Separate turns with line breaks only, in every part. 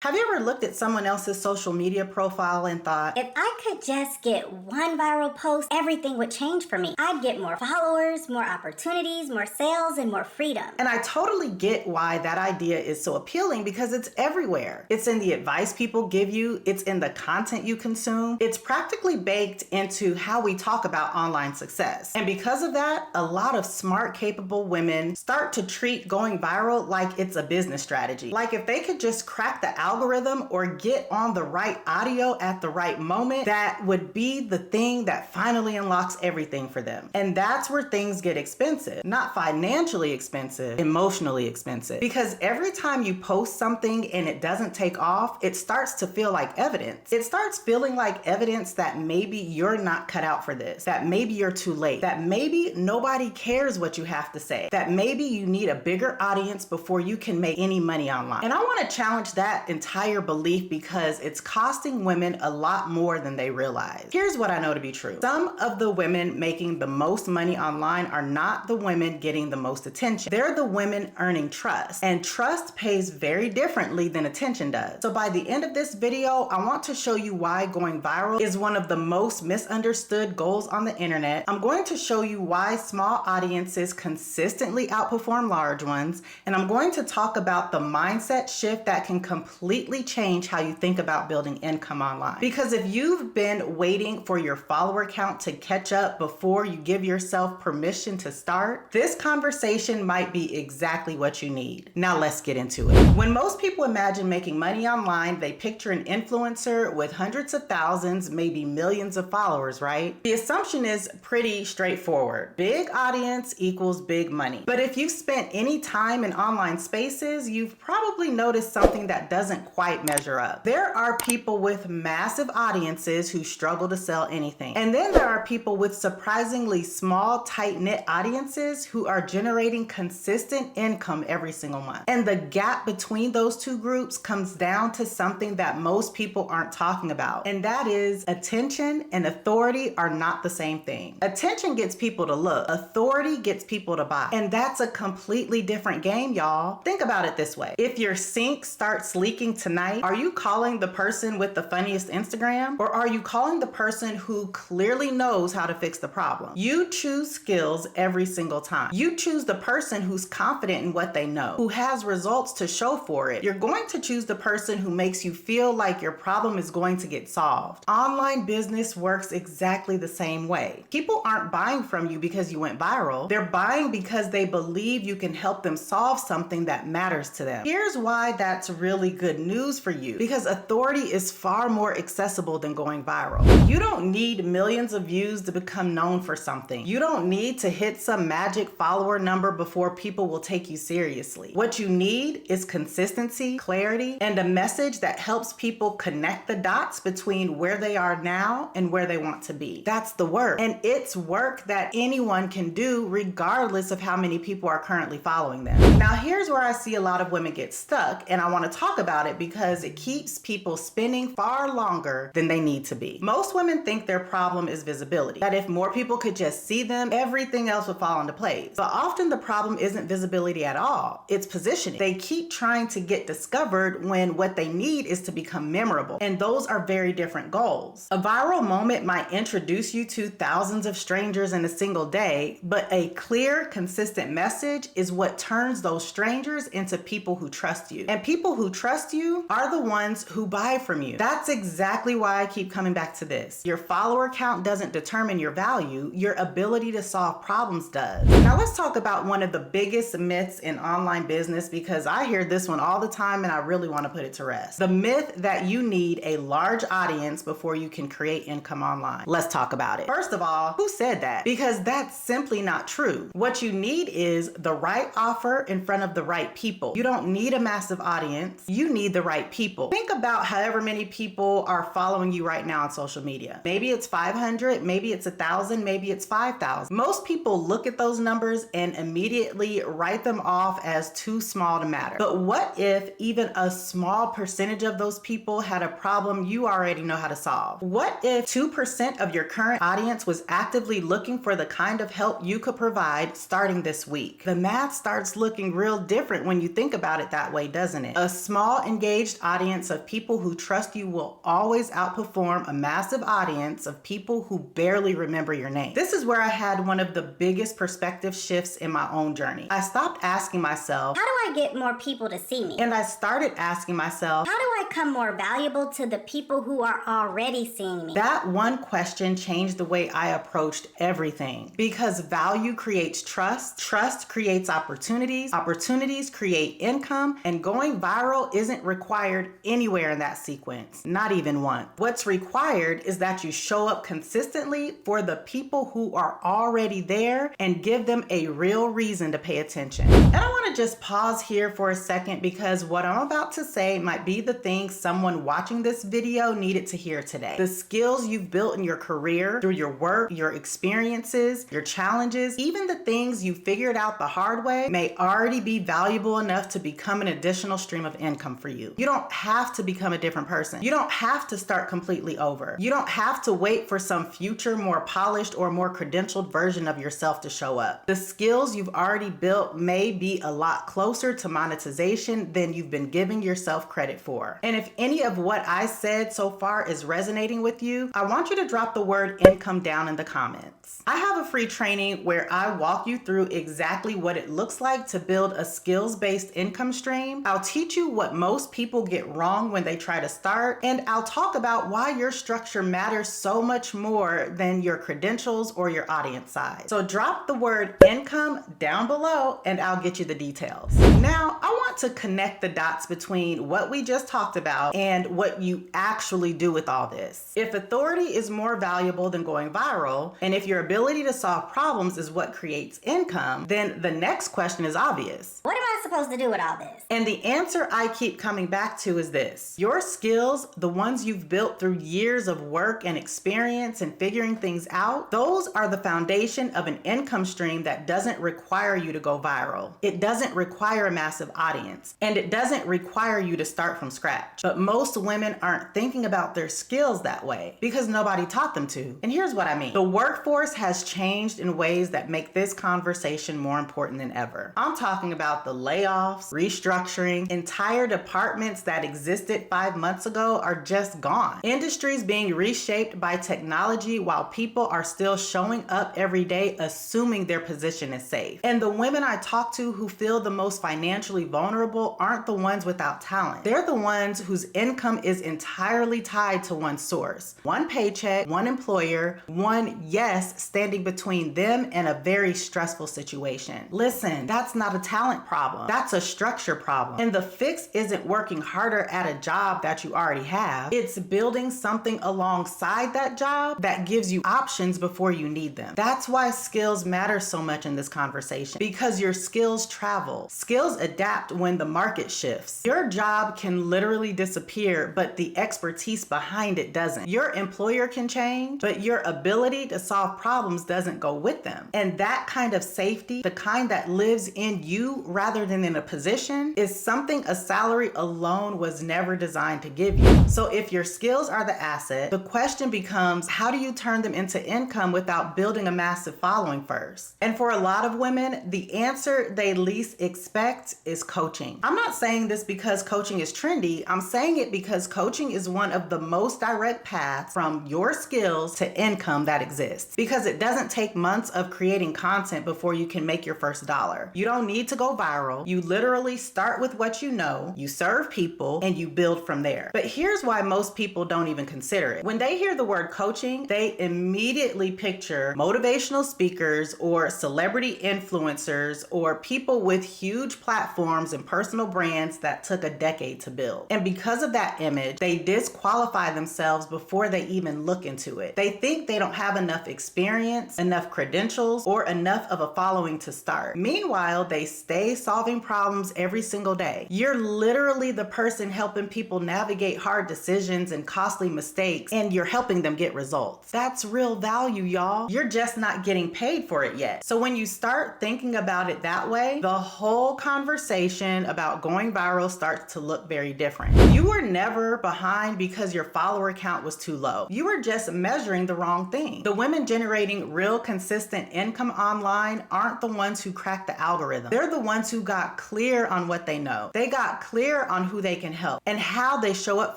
Have you ever looked at someone else's social media profile and thought,
If I could just get one viral post, everything would change for me. I'd get more followers, more opportunities, more sales, and more freedom.
and I totally get why that idea is so appealing because it's everywhere. It's in the advice people give you, it's in the content you consume, it's practically baked into how we talk about online success. And because of that, a lot of smart, capable women start to treat going viral like it's a business strategy. Like if they could just crack the algorithm or get on the right audio at the right moment, that would be the thing that finally unlocks everything for them. And that's where things get expensive. Not financially expensive, emotionally expensive. Because every time you post something and it doesn't take off, it starts to feel like evidence. It starts feeling like evidence that maybe you're not cut out for this, that maybe you're too late, that maybe nobody cares what you have to say, that maybe you need a bigger audience before you can make any money online. And I want to challenge that entire belief because it's costing women a lot more than they realize. Here's what I know to be true. Some of the women making the most money online are not the women getting the most attention. They're the women earning trust, and trust pays very differently than attention does. So by the end of this video, I want to show you why going viral is one of the most misunderstood goals on the internet. I'm going to show you why small audiences consistently outperform large ones, and I'm going to talk about the mindset shift that can completely change how you think about building income online. Because if you've been waiting for your follower count to catch up before you give yourself permission to start, this conversation might be exactly what you need. Now let's get into it. When most people imagine making money online, they picture an influencer with hundreds of thousands, maybe millions of followers, right? The assumption is pretty straightforward. Big audience equals big money. But if you've spent any time in online spaces, you've probably noticed something that doesn't quite measure up. There are people with massive audiences who struggle to sell anything. And then there are people with surprisingly small, tight-knit audiences who are generating consistent income every single month. And the gap between those two groups comes down to something that most people aren't talking about. And that is attention and authority are not the same thing. Attention gets people to look. Authority gets people to buy. And that's a completely different game, y'all. Think about it this way. If your sink starts leaking tonight, are you calling the person with the funniest Instagram? Or are you calling the person who clearly knows how to fix the problem? You choose skills every single time. You choose the person who's confident in what they know, who has results to show for it. You're going to choose the person who makes you feel like your problem is going to get solved. Online business works exactly the same way. People aren't buying from you because you went viral. They're buying because they believe you can help them solve something that matters to them. Here's why that's really good news for you, because authority is far more accessible than going viral. You don't need millions of views to become known for something. You don't need to hit some magic follower number before people will take you seriously. What you need is consistency, clarity, and a message that helps people connect the dots between where they are now and where they want to be. That's the work. And it's work that anyone can do regardless of how many people are currently following them. Now, here's where I see a lot of women get stuck, and I want to talk about it because it keeps people spending far longer than they need to be. Most women think their problem is visibility, that if more people could just see them, everything else would fall into place. But often the problem isn't visibility at all, it's positioning. They keep trying to get discovered when what they need is to become memorable, and those are very different goals. A viral moment might introduce you to thousands of strangers in a single day, but a clear, consistent message is what turns those strangers into people who trust you. And people who trust you are the ones who buy from you. That's exactly why I keep coming back to this. Your follower count doesn't determine your value, your ability to solve problems does. Now let's talk about one of the biggest myths in online business, because I hear this one all the time and I really want to put it to rest. The myth that you need a large audience before you can create income online. Let's talk about it. First of all, who said that? Because that's simply not true. What you need is the right offer in front of the right people. You don't need a massive audience. You need the right people. Think about however many people are following you right now on social media. Maybe it's 500, maybe it's 1,000, maybe it's 5,000. Most people look at those numbers and immediately write them off as too small to matter. But what if even a small percentage of those people had a problem you already know how to solve? What if 2% of your current audience was actively looking for the kind of help you could provide starting this week? The math starts looking real different when you think about it that way, doesn't it? A small engaged audience of people who trust you will always outperform a massive audience of people who barely remember your name. This is where I had one of the biggest perspective shifts in my own journey. I stopped asking myself,
how do I get more people to see me?
And I started asking myself,
how do I come more valuable to the people who are already seeing me?
That one question changed the way I approached everything, because value creates trust, trust creates opportunities, opportunities create income, and going viral isn't required anywhere in that sequence, not even once. What's required is that you show up consistently for the people who are already there and give them a real reason to pay attention. And I want to just pause here for a second, because what I'm about to say might be the thing someone watching this video needed to hear today. The skills you've built in your career, through your work, your experiences, your challenges, even the things you figured out the hard way may already be valuable enough to become an additional stream of income for you. You don't have to become a different person. You don't have to start completely over. You don't have to wait for some future, more polished or more credentialed version of yourself to show up. The skills you've already built may be a lot closer to monetization than you've been giving yourself credit for. And if any of what I said so far is resonating with you, I want you to drop the word income down in the comments. I have a free training where I walk you through exactly what it looks like to build a skills-based income stream. I'll teach you what most people get wrong when they try to start, and I'll talk about why your structure matters so much more than your credentials or your audience size. So drop the word income down below and I'll get you the details. Now, I want to connect the dots between what we just talked about and what you actually do with all this. If authority is more valuable than going viral, and if your ability to solve problems is what creates income, then the next question is obvious.
What am I supposed to do with all this?
And the answer I keep coming back to is this. Your skills, the ones you've built through years of work and experience and figuring things out, those are the foundation of an income stream that doesn't require you to go viral. It doesn't require a massive audience, and it doesn't require you to start from scratch. But most women aren't thinking about their skills that way because nobody taught them to. And here's what I mean. The workforce has changed in ways that make this conversation more important than ever. I'm talking about the layoffs, restructuring, entire departments that existed 5 months ago are just gone. Industries being reshaped by technology while people are still showing up every day assuming their position is safe. And the women I talk to who feel the most financially vulnerable aren't the ones without talent. They're the ones whose income is entirely tied to one source. One paycheck, one employer, one yes standing between them and a very stressful situation. Listen, that's not a talent problem. That's a structure problem. And the fix isn't working harder at a job that you already have. It's building something alongside that job that gives you options before you need them. That's why skills matter so much in this conversation, because your skills travel. Skills adapt when the market shifts. Your job can literally disappear, but the expertise behind it doesn't. Your employer can change, but your ability to solve problems doesn't go with them. And that kind of safety, the kind that lives in you rather than in a position, is something a salary alone was never designed to give you. So if your skills are the asset, the question becomes, how do you turn them into income without building a massive following first? And for a lot of women, the answer they least expect is coaching. I'm not saying this because coaching is trendy. I'm saying it because coaching is one of the most direct paths from your skills to income that exists. Because it doesn't take months of creating content before you can make your first dollar. You don't need to go viral. You literally start with what you know, you serve people, and you build from there. But here's why most people don't even consider it. When they hear the word coaching, they immediately picture motivational speakers or celebrity influencers or people with huge platforms and personal brands that took a decade to build. And because of that image, they disqualify themselves before they even look into it. They think they don't have enough experience, enough credentials, or enough of a following to start. Meanwhile, they stay solving problems every single day. You're literally the person helping people navigate hard decisions and costly mistakes, and you're helping them get results. That's real value, y'all. You're just not getting paid for it yet. So when you start thinking about it that way, the whole conversation about going viral starts to look very different. You were never behind because your follower count was too low. You were just measuring the wrong thing. The women generating real consistent income online aren't the ones who cracked the algorithm. They're the ones who got clear on what they know. They got clear clear on who they can help and how they show up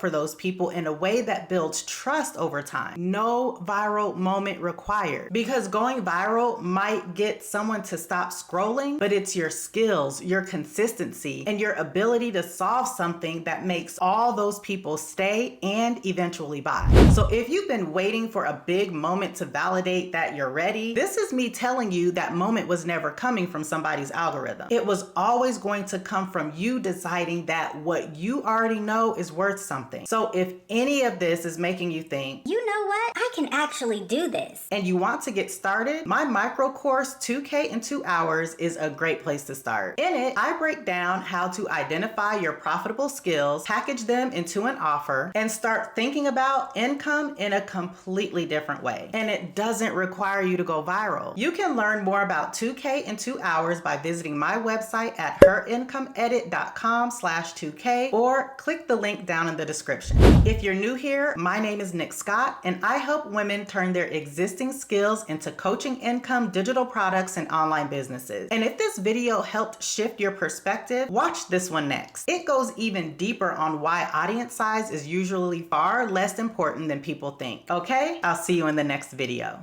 for those people in a way that builds trust over time. No viral moment required, because going viral might get someone to stop scrolling, but it's your skills, your consistency, and your ability to solve something that makes all those people stay and eventually buy. So if you've been waiting for a big moment to validate that you're ready, this is me telling you that moment was never coming from somebody's algorithm. It was always going to come from you deciding that what you already know is worth something. So if any of this is making you think,
you know what? I can actually do this,
and you want to get started, my micro course 2K in 2 hours is a great place to start. In it, I break down how to identify your profitable skills, package them into an offer, and start thinking about income in a completely different way. And it doesn't require you to go viral. You can learn more about 2K in 2 hours by visiting my website at herincomeedit.com/2K or click the link down in the description. If you're new here, my name is Nick Scott, and I help women turn their existing skills into coaching income, digital products, and online businesses. And if this video helped shift your perspective, watch this one next. It goes even deeper on why audience size is usually far less important than people think. Okay? I'll see you in the next video.